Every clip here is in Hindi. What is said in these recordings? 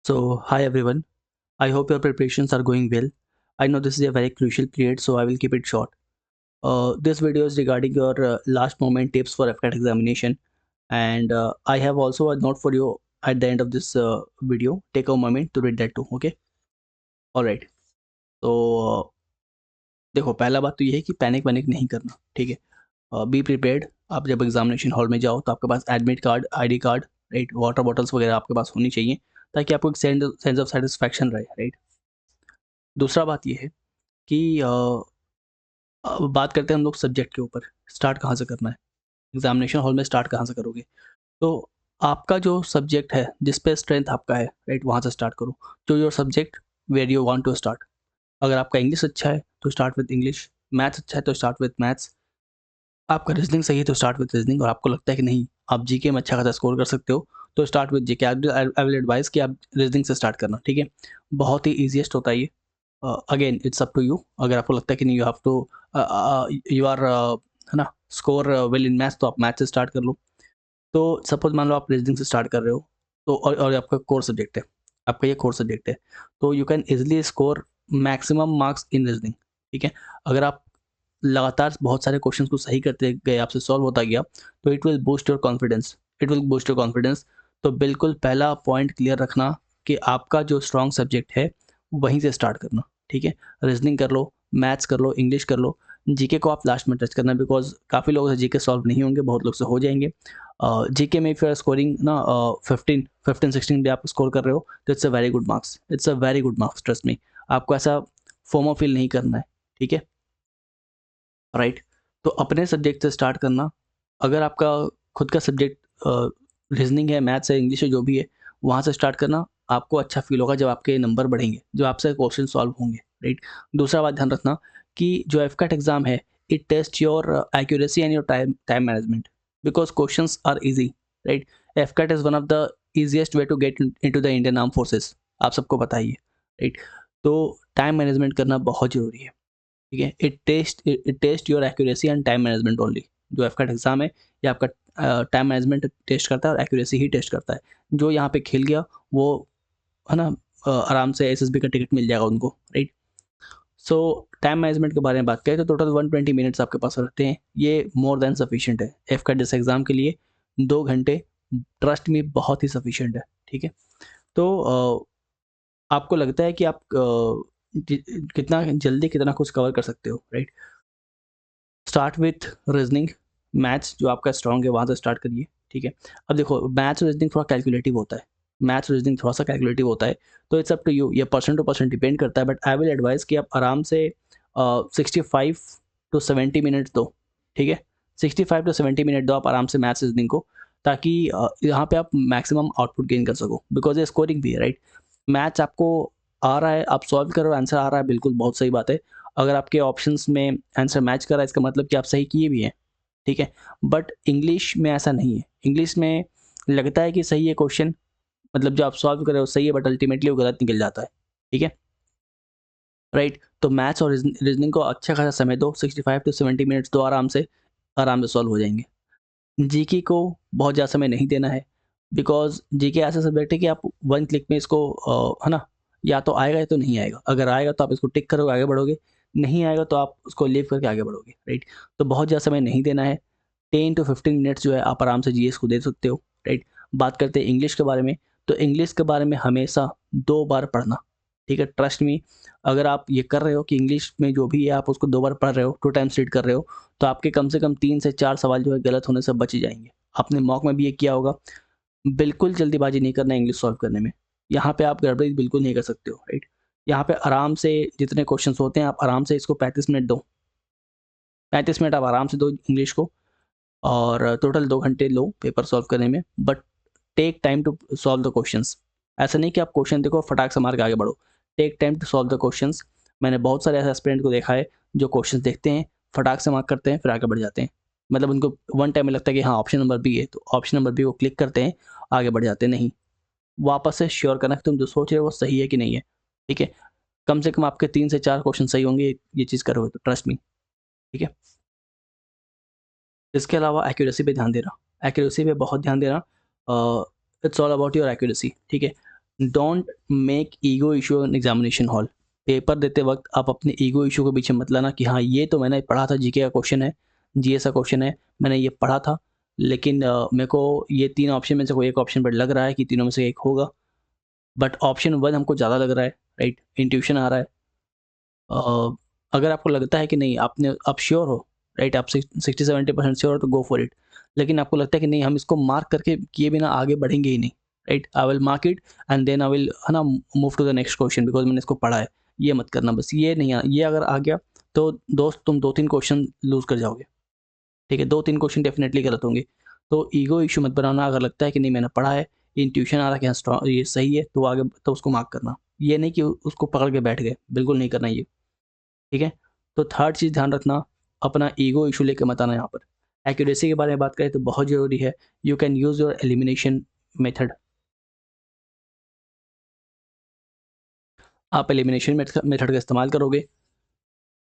So, hi everyone. I hope your preparations are going well. I know this is a very crucial period, so I will keep it short. This video is regarding your last moment tips for FCAT examination, and I have also a note for you at the end of this video. Take a moment to read that too. Okay. All right. तो देखो, पहला बात तो ये है कि पैनिक नहीं करना, ठीक है। Be prepared. आप जब एग्जामिनेशन हॉल में जाओ तो आपके पास admit card, ID card, right, water bottles वगैरह आपके पास होनी चाहिए, ताकि आपको एक सेंस ऑफ सेटिस्फैक्शन रहे, राइट। दूसरा बात ये है कि अब बात करते हैं हम लोग सब्जेक्ट के ऊपर। स्टार्ट कहाँ से करना है? एग्जामिनेशन हॉल में स्टार्ट कहाँ से करोगे? तो आपका जो सब्जेक्ट है, जिस पे स्ट्रेंथ आपका है, राइट, वहाँ से स्टार्ट करो। जो your subject where you want to start. अगर आपका इंग्लिश अच्छा है तो स्टार्ट विद इंग्लिश, मैथ्स अच्छा है तो स्टार्ट विद मैथ्स, आपका रीजनिंग सही है तो स्टार्ट विद रीजनिंग, और आपको लगता है कि नहीं आप जीके में अच्छा खासा स्कोर कर सकते हो तो start with GK. I will advice कि आप रीजनिंग से स्टार्ट करना, ठीक है। बहुत ही ईजिएस्ट होता है ये। Again it's up to you. अगर आपको लगता है कि नहीं you have to you are है ना स्कोर वेल इन मैथ्स, तो आप मैथ्स से स्टार्ट कर लो। तो सपोज मान लो आप रीजनिंग से स्टार्ट कर रहे हो, तो और आपका कोर सब्जेक्ट है, आपका ये कोर सब्जेक्ट है, तो you can easily score maximum marks in reasoning, ठीक है। अगर आप लगातार बहुत सारे क्वेश्चंस को सही करते गए, आपसे सॉल्व होता गया, तो it will boost your confidence, it will boost your confidence. तो बिल्कुल पहला पॉइंट क्लियर रखना कि आपका जो स्ट्रॉन्ग सब्जेक्ट है वहीं से स्टार्ट करना, ठीक है। रीजनिंग कर लो, मैथ्स कर लो, इंग्लिश कर लो। जीके को आप लास्ट में टच करना, बिकॉज काफ़ी लोगों से जीके सॉल्व नहीं होंगे, बहुत लोग से हो जाएंगे। जीके में इफ यू आर स्कोरिंग ना 15 16 भी आप स्कोर कर रहे हो, तो it's a very good marks, it's a very good marks, trust me. आपको ऐसा फोमो फील नहीं करना है, ठीक है, राइट। तो अपने सब्जेक्ट से स्टार्ट करना। अगर आपका खुद का सब्जेक्ट रीजनिंग है, मैथ्स है, इंग्लिश है, जो भी है, वहाँ से स्टार्ट करना। आपको अच्छा फील होगा जब आपके नंबर बढ़ेंगे, जो आपसे क्वेश्चन सॉल्व होंगे, राइट। दूसरा बात ध्यान रखना कि जो एफकैट एग्जाम है, it test your accuracy and your time time management, because questions are easy, right. AFCAT is one of the easiest way to get into the Indian armed forces, आप सबको पता ही है, राइट। तो टाइम मैनेजमेंट करना बहुत ज़रूरी है, ठीक है। It test your accuracy and time management only. जो एफकैट एग्जाम है, ये आपका टाइम मैनेजमेंट टेस्ट करता है और एक्यूरेसी ही टेस्ट करता है। जो यहाँ पे खेल गया वो, है ना, आराम से एसएसबी का टिकट मिल जाएगा उनको, राइट। सो टाइम मैनेजमेंट के बारे में बात करें तो टोटल 120 मिनट्स आपके पास रहते हैं। ये मोर देन सफिशिएंट है एफकैट जैसे एग्जाम के लिए। 2 घंटे ट्रस्ट में बहुत ही सफिशिएंट है, ठीक है। तो आपको लगता है कि आप कितना जल्दी कितना कुछ कवर कर सकते हो, right. Start with reasoning, maths जो आपका स्ट्रॉन्ग है वहाँ से स्टार्ट करिए, ठीक है। अब देखो, मैथ्स और रीजनिंग थोड़ा कैलकुलेटिव होता है, मैथ्स और रीजनिंग थोड़ा सा कैलकुलेटिव होता है, तो इट्स अप टू यू, ये पर्सन टू पर्सन डिपेंड करता है। बट आई विल एडवाइस कि आप आराम से 65 to 70 मिनट दो, ठीक है। 65 to 70 मिनट दो आप आराम से मैथ्स रीजनिंग को, ताकि यहाँ पे आप मैक्सिमम आउटपुट गेन कर सको, बिकॉज ये स्कोरिंग भी है, राइट। मैथ्स आपको आ रहा है, आप सॉल्व करो, आंसर आ रहा है, बिल्कुल बहुत सही बात है। अगर आपके ऑप्शंस में आंसर मैच कर रहा है, इसका मतलब कि आप सही किए भी हैं, ठीक है। बट इंग्लिश में ऐसा नहीं है। इंग्लिश में लगता है कि सही है क्वेश्चन, मतलब जो आप सॉल्व कर रहे हो सही है, बट अल्टीमेटली वो गलत निकल जाता है, ठीक है, राइट। तो मैथ्स और रीजनिंग को अच्छा खासा समय दो, 65 to 70 मिनट्स दो, आराम से सॉल्व हो जाएंगे। जीके को बहुत ज़्यादा समय नहीं देना है, बिकॉज जीके ऐसा सब्जेक्ट है कि आप 1 क्लिक में इसको है ना, या तो आएगा या तो नहीं आएगा। अगर आएगा तो आप इसको टिक करोगे, आगे बढ़ोगे, नहीं आएगा तो आप उसको लीव करके आगे बढ़ोगे, राइट। तो बहुत ज़्यादा समय नहीं देना है। 10 to 15 मिनट्स जो है आप आराम से जीएस को दे सकते हो, राइट। बात करते हैं इंग्लिश के बारे में, तो इंग्लिश के बारे में हमेशा 2 बार पढ़ना, ठीक है, ट्रस्ट मी। अगर आप ये कर रहे हो कि इंग्लिश में जो भी है आप उसको 2 बार पढ़ रहे हो, 2 टाइम्स रीड कर रहे हो, तो आपके कम से कम 3 से 4 सवाल जो है गलत होने से बच ही जाएंगे। आपने मॉक में भी ये किया होगा। बिल्कुल जल्दीबाजी नहीं करना इंग्लिश सॉल्व करने में, यहाँ पे आप गड़बड़ी बिल्कुल नहीं कर सकते हो, राइट। यहाँ पे आराम से जितने क्वेश्चंस होते हैं आप आराम से इसको 35 मिनट दो, 35 मिनट आप आराम से दो इंग्लिश को, और टोटल 2 घंटे लो पेपर सॉल्व करने में। But take time to solve the questions. ऐसा नहीं कि आप क्वेश्चन देखो फटाक से मार के आगे बढ़ो। Take time to solve the questions. मैंने बहुत सारे ऐसे एस्पिरेंट को देखा है जो क्वेश्चंस देखते हैं, फटाक से मार्क करते हैं, फिर आगे बढ़ जाते हैं। मतलब उनको वन टाइम में लगता है कि हाँ ऑप्शन नंबर बी है, तो ऑप्शन नंबर बी को क्लिक करते हैं, आगे बढ़ जाते हैं। नहीं, वापस से श्योर करना कि तुम जो सोच रहे हो वो सही है कि नहीं है, ठीक है। कम से कम आपके 3 से 4 क्वेश्चन सही होंगे ये चीज़ करोगे तो, ट्रस्ट मी, ठीक है। इसके अलावा एक्यूरेसी पे ध्यान देना, एक्यूरेसी पे बहुत ध्यान देना। It's all about your accuracy, ठीक है। Don't make ego issue in examination hall. Paper देते वक्त आप अपने ईगो इशू के पीछे मत लाना कि हाँ ये तो मैंने पढ़ा था, जीके का क्वेश्चन है, जीएस का क्वेश्चन है, मैंने ये पढ़ा था, लेकिन मेरे को ये 3 ऑप्शन में से कोई एक ऑप्शन पर लग रहा है कि तीनों में से एक होगा, बट ऑप्शन 1 हमको ज़्यादा लग रहा है, राइट? इंट्यूशन आ रहा है। अगर आपको लगता है कि नहीं, आपने आप श्योर हो, राइट, आप 60-70% श्योर हो तो गो फॉर इट। लेकिन आपको लगता है कि नहीं, हम इसको मार्क करके किए बिना आगे बढ़ेंगे ही नहीं, right, I will mark it and then I will, है ना, move to the next question because मैंने इसको पढ़ा है। ये मत करना, बस ये नहीं ये अगर आ गया तो दोस्त तुम 2-3 क्वेश्चन लूज कर जाओगे, ठीक है, 2-3 क्वेश्चन डेफिनेटली गलत होंगे। तो ईगो इशू मत बनाना। अगर लगता है कि नहीं मैंने पढ़ा है, इंट्यूशन आ रहा है कि हाँ ये सही है, तो आगे तो उसको मार्क करना। ये नहीं कि उसको पकड़ के बैठ गए, बिल्कुल नहीं करना ये, ठीक है। तो थर्ड चीज़ ध्यान रखना, अपना ईगो इशू लेके मत आना यहाँ पर। एक्यूरेसी के बारे में बात करें तो बहुत ज़रूरी है। You can use your elimination method. आप एलिमिनेशन मेथड का इस्तेमाल करोगे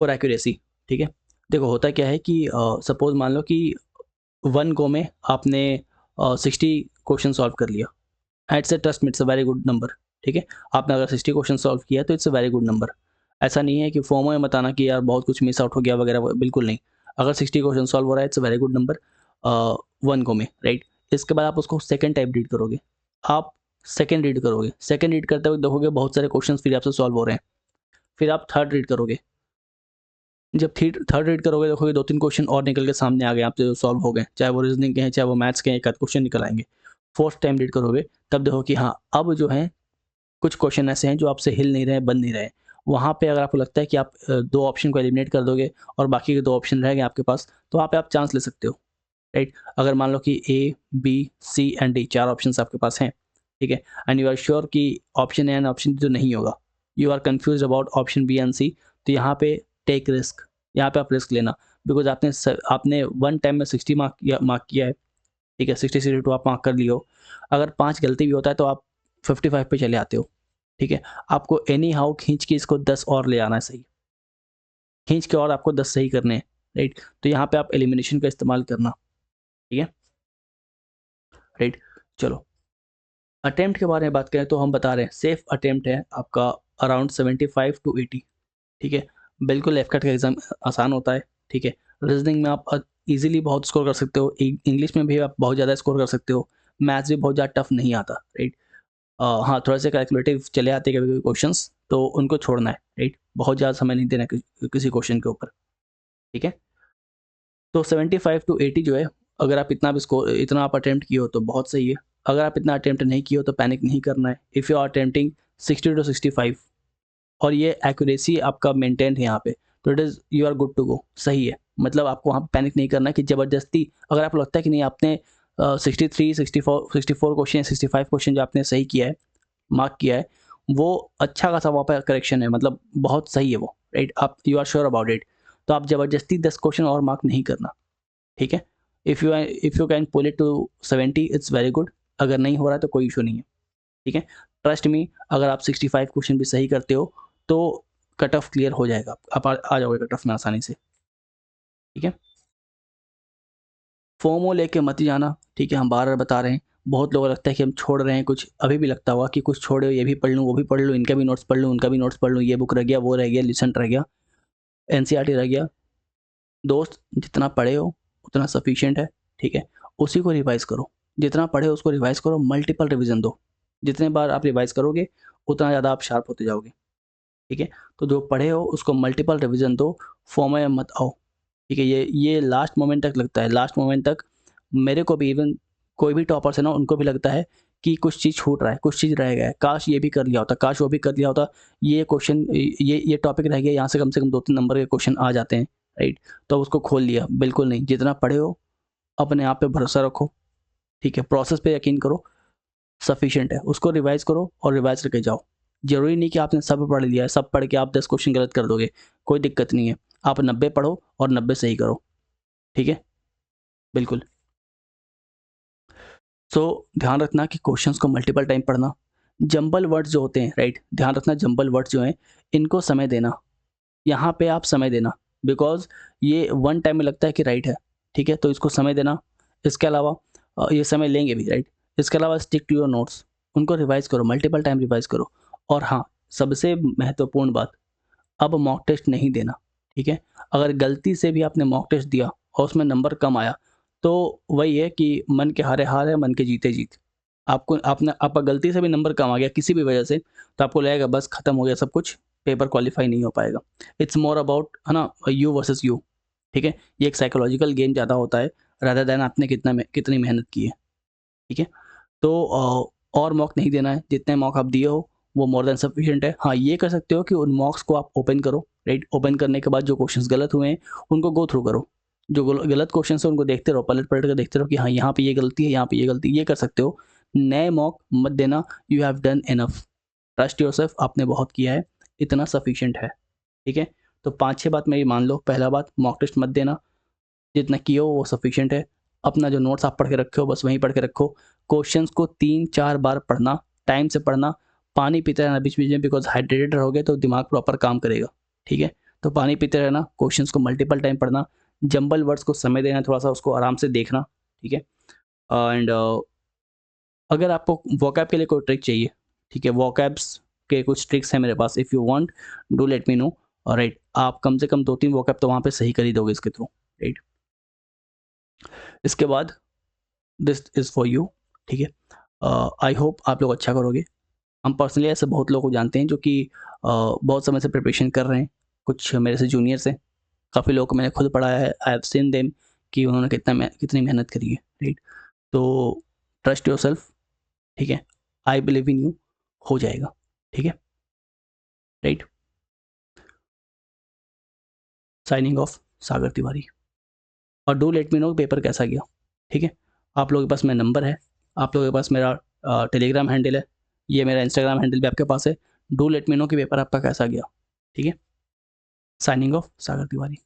फॉर एक्यूरेसी, ठीक है। देखो होता क्या है कि सपोज मान लो कि 1 गो में आपने 60 क्वेश्चन सॉल्व कर लिया। It's a trust me, it's a very good number, ठीक है। आपने अगर 60 क्वेश्चन सॉल्व किया तो it's a very good number. ऐसा नहीं है कि फोमो में मत आना कि यार बहुत कुछ मिस आउट हो गया वगैरह, बिल्कुल नहीं। अगर 60 क्वेश्चन सॉल्व हो रहा है it's a very good number 1 गो में, राइट। इसके बाद आप उसको सेकंड टाइप रीड करोगे। आप सेकंड रीड करोगे, सेकंड रीड करते हुए देखोगे बहुत सारे क्वेश्चन फिर आपसे सॉल्व हो रहे हैं। फिर आप थर्ड रीड करोगे। जब थर्ड रीड करोगे देखोगे 2-3 क्वेश्चन और निकल के सामने आ गए, आपसे जो सॉल्व हो गए, चाहे वो रीजनिंग के हैं, चाहे वो मैथ्स के हैं, एक आध क्वेश्चन निकल आएंगे। फोर्थ टाइम रीड करोगे, तब देखो कि हाँ अब जो है कुछ क्वेश्चन ऐसे हैं जो आपसे हिल नहीं रहे, बन नहीं रहे। वहाँ पे अगर आपको लगता है कि आप 2 ऑप्शन को एलिमिनेट कर दोगे और बाकी के 2 ऑप्शन रह गए आपके पास, तो वहाँ पे आप चांस ले सकते हो, राइट। अगर मान लो कि A, B, C and D 4 options आपके पास हैं, ठीक है, एंड यू आर श्योर कि option A and option D तो नहीं होगा, you are confused about option B and C, तो यहाँ पे टेक रिस्क, यहाँ पे आप रिस्क लेना। बिकॉज आपने वन टाइम में 60 मार्क किया है, ठीक है, 60-62 आप मार्क कर लियो। अगर 5 गलती भी होता है तो आप 55 पे चले आते हो, ठीक है। आपको एनी हाउ खींच के इसको 10 और ले आना है सही, खींच के और आपको 10 सही करने हैं, राइट। तो यहाँ पे आप एलिमिनेशन का इस्तेमाल करना, ठीक है, राइट। चलो, अटेम्प्ट के बारे में बात करें तो हम बता रहे हैं सेफ अटेम्प्ट है आपका अराउंड 75 to 80, ठीक है। बिल्कुल एफकट का एग्जाम आसान होता है, ठीक है। रीजनिंग में आप इजीली बहुत स्कोर कर सकते हो, इंग्लिश में भी आप बहुत ज़्यादा स्कोर कर सकते हो, मैथ्स भी बहुत ज़्यादा टफ नहीं आता, राइट। हाँ, थोड़ा सा कैलकुलेटिव चले आते हैं कभी-कभी क्वेश्चंस, तो उनको छोड़ना है, राइट। बहुत ज़्यादा समय नहीं देना किसी क्वेश्चन के ऊपर, ठीक है। तो 75 to 80 जो है, अगर आप इतना आप अटेम्प्ट किए हो तो बहुत सही है। अगर आप इतना अटेम्प्ट नहीं किए हो तो पैनिक नहीं करना है। If you are attempting 60 to 65 और ये एक्यूरेसी आपका मेंटेन्ड है यहाँ पे, तो it is you are good to go, सही है। मतलब आपको वहाँ पे पैनिक नहीं करना है कि ज़बरदस्ती, अगर आपको लगता है कि नहीं आपने 63, 64 क्वेश्चन, 65 क्वेश्चन जो आपने सही किया है, मार्क किया है, वो अच्छा खासा वहाँ पे करेक्शन है, मतलब बहुत सही है वो, राइट। आप you are sure about it, तो आप ज़बरदस्ती 10 क्वेश्चन और मार्क नहीं करना, ठीक है। If you can pull it to 70 it's very good. अगर नहीं हो रहा है तो कोई इशू नहीं है, ठीक है। ट्रस्ट मी, अगर आप 65 क्वेश्चन भी सही करते हो तो कट ऑफ क्लियर हो जाएगा, आप आ जाओगे कट ऑफ में आसानी से, ठीक है। फोमो लेके मत जाना, ठीक है, हम बार बार बता रहे हैं। बहुत लोगों को लगता है कि हम छोड़ रहे हैं कुछ, अभी भी लगता होगा कि कुछ छोड़े हो, ये भी पढ़ लूँ, वो भी पढ़ लूँ, इनका भी नोट्स पढ़ लूँ, उनका भी नोट्स पढ़ लूँ, ये बुक रह गया, वो रह गया, लिसन रह गया, एनसीईआरटी रह गया। दोस्त जितना पढ़े हो उतना सफिशिएंट है, ठीक है। उसी को रिवाइज करो, जितना पढ़े हो उसको रिवाइज करो, मल्टीपल रिवीजन दो। जितने बार आप रिवाइज करोगे उतना ज़्यादा आप शार्प होते जाओगे, ठीक है। तो जो पढ़े हो उसको मल्टीपल रिवीजन दो, फॉर्म में मत आओ, ठीक है। ये लास्ट मोमेंट तक लगता है, लास्ट मोमेंट तक मेरे को भी, इवन कोई भी टॉपर्स है ना, उनको भी लगता है कि कुछ चीज़ छूट रहा है, कुछ चीज़ रह गया है, काश ये भी कर लिया होता, काश वो भी कर लिया होता, ये क्वेश्चन, ये टॉपिक रह गया, यहाँ से कम 2-3 नंबर के क्वेश्चन आ जाते हैं, राइट। तो उसको खोल लिया, बिल्कुल नहीं। जितना पढ़े हो अपने आप पे भरोसा रखो, ठीक है, प्रोसेस पे यकीन करो, सफिशिएंट है। उसको रिवाइज करो और रिवाइज करके जाओ। ज़रूरी नहीं कि आपने सब पढ़ लिया है, सब पढ़ के आप 10 क्वेश्चन गलत कर दोगे, कोई दिक्कत नहीं है। आप 90 पढ़ो और 90 सही करो, ठीक है, बिल्कुल। सो ध्यान रखना कि क्वेश्चंस को मल्टीपल टाइम पढ़ना। जंबल वर्ड्स जो होते हैं, राइट, ध्यान रखना जंबल वर्ड्स जो हैं इनको समय देना। यहाँ पे आप समय देना, बिकॉज़ ये वन टाइम में लगता है कि राइट है, ठीक है, तो इसको समय देना। इसके अलावा ये समय लेंगे भी, राइट। इसके अलावा स्टिक टू योर नोट्स, उनको रिवाइज करो, मल्टीपल टाइम रिवाइज करो। और हाँ, सबसे महत्वपूर्ण बात, अब मॉक टेस्ट नहीं देना, ठीक है। अगर गलती से भी आपने मॉक टेस्ट दिया और उसमें नंबर कम आया, तो वही है कि मन के हारे हार है, मन के जीते जीत। आपका गलती से भी नंबर कम आ गया किसी भी वजह से, तो आपको लगेगा बस खत्म हो गया सब कुछ, पेपर क्वालिफाई नहीं हो पाएगा। इट्स मोर अबाउट, है ना, यू वर्सेस यू, ठीक है। ये एक साइकोलॉजिकल गेम ज़्यादा होता है रादर देन आपने कितनी मेहनत की है, ठीक है। तो और मॉक नहीं देना है, जितने मॉक आप दिए हो वो मोर देन सफिशिएंट है। हाँ, ये कर सकते हो कि उन मॉक्स को आप ओपन करो, राइट। ओपन करने के बाद जो क्वेश्चंस गलत हुए हैं उनको गो थ्रू करो, जो गलत क्वेश्चन है उनको देखते रहो, पलट पलट कर देखते रहो कि हाँ यहाँ पे ये गलती है, यहाँ पे ये गलती, ये कर सकते हो। नए मॉक मत देना, you have done enough, trust yourself, आपने बहुत किया है, इतना सफिशिएंट है, ठीक है। तो 5-6 बात मेरी मान लो। पहला बात, मॉक टेस्ट मत देना, जितना किए हो वो सफिशिएंट है। अपना जो नोट्स आप पढ़ के रखे हो बस वहीं पढ़ के रखो। क्वेश्चंस को 3-4 बार पढ़ना, टाइम से पढ़ना, पानी पीते रहना बीच बीच में, बिकॉज हाइड्रेटेड रहोगे तो दिमाग प्रॉपर काम करेगा, ठीक है। तो पानी पीते रहना, क्वेश्चंस को मल्टीपल टाइम पढ़ना, जंबल वर्ड्स को समय देना, थोड़ा सा उसको आराम से देखना, ठीक है। एंड अगर आपको वोकैब के लिए कोई ट्रिक चाहिए, ठीक है, वोकैब्स के कुछ ट्रिक्स हैं मेरे पास, if you want do let me know, right. आप कम से कम 2-3 वोकैब तो वहाँ पे सही कर ही दोगे इसके थ्रू, राइट। इसके बाद दिस इज़ फॉर यू, ठीक है। आई होप आप लोग अच्छा करोगे। हम पर्सनली ऐसे बहुत लोगों को जानते हैं जो कि बहुत समय से प्रिपरेशन कर रहे हैं, कुछ मेरे से जूनियर्स हैं, काफ़ी लोगों को मैंने खुद पढ़ाया है, आई हैव सीन देम कि उन्होंने कितनी मेहनत करी है, राइट। तो ट्रस्ट योरसेल्फ, ठीक है, आई बिलीव इन यू, हो जाएगा, ठीक है, राइट। साइनिंग ऑफ, सागर तिवारी। और do let me no paper कैसा गया, ठीक है। आप लोगों के पास मेरा नंबर है, आप लोगों के पास मेरा टेलीग्राम हैंडल है, ये मेरा इंस्टाग्राम हैंडल भी आपके पास है। डू लेट मी नो कि पेपर आपका कैसा गया, ठीक है। साइनिंग ऑफ, सागर तिवारी।